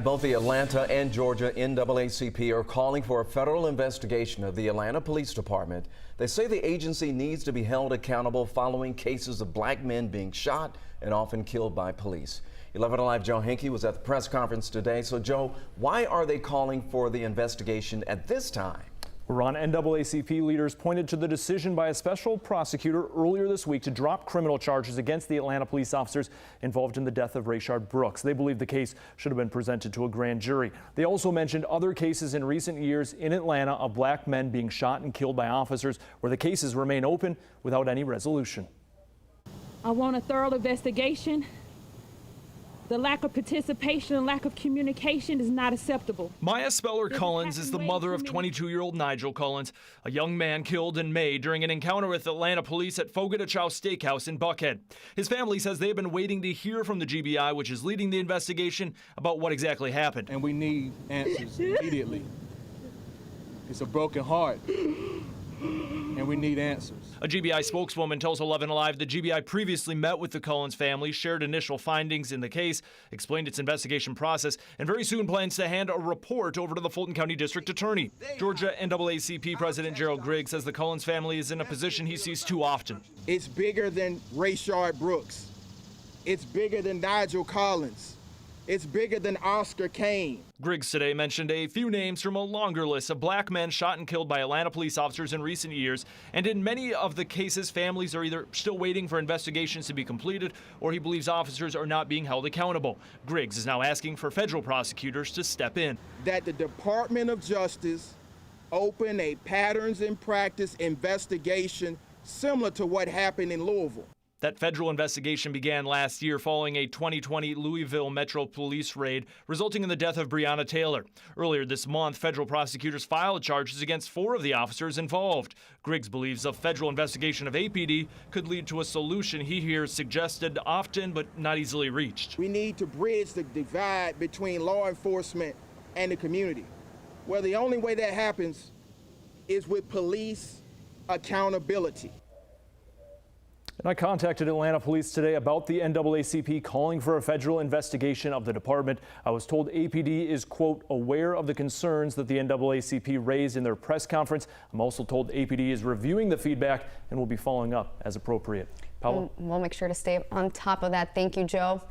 Both the Atlanta and Georgia NAACP are calling for a federal investigation of the Atlanta Police Department. They say the agency needs to be held accountable following cases of black men being shot and often killed by police. 11 Alive Joe Henke was at the press conference today. So, Joe, why are they calling for the investigation at this time? Ron, NAACP leaders pointed to the decision by a special prosecutor earlier this week to drop criminal charges against the Atlanta police officers involved in the death of Rayshard Brooks. They believe the case should have been presented to a grand jury. They also mentioned other cases in recent years in Atlanta of black men being shot and killed by officers where the cases remain open without any resolution. I want a thorough investigation. The lack of participation and lack of communication is not acceptable. Maya Speller-Collins is the mother of 22-year-old Nigel Collins, a young man killed in May during an encounter with Atlanta police at Fogo de Chao Steakhouse in Buckhead. His family says they have been waiting to hear from the GBI, which is leading the investigation, about what exactly happened. And we need answers immediately. It's a broken heart, and we need answers. A GBI spokeswoman tells 11 Alive the GBI previously met with the Collins family, shared initial findings in the case, explained its investigation process, and very soon plans to hand a report over to the Fulton County District Attorney. Georgia NAACP President Gerald Griggs says the Collins family is in a position he sees too often. It's bigger than Rayshard Brooks. It's bigger than Nigel Collins. It's bigger than Oscar Kane. Griggs today mentioned a few names from a longer list of black men shot and killed by Atlanta police officers in recent years. And in many of the cases, families are either still waiting for investigations to be completed or he believes officers are not being held accountable. Griggs is now asking for federal prosecutors to step in. That the Department of Justice open a patterns and practice investigation similar to what happened in Louisville. That federal investigation began last year following a 2020 Louisville Metro Police raid, resulting in the death of Breonna Taylor. Earlier this month, federal prosecutors filed charges against 4 of the officers involved. Griggs believes a federal investigation of APD could lead to a solution he hears suggested often but not easily reached. We need to bridge the divide between law enforcement and the community, where the only way that happens is with police accountability. And I contacted Atlanta police today about the NAACP calling for a federal investigation of the department. I was told APD is, quote, aware of the concerns that the NAACP raised in their press conference. I'm also told APD is reviewing the feedback and will be following up as appropriate. Paula? We'll make sure to stay on top of that. Thank you, Joe.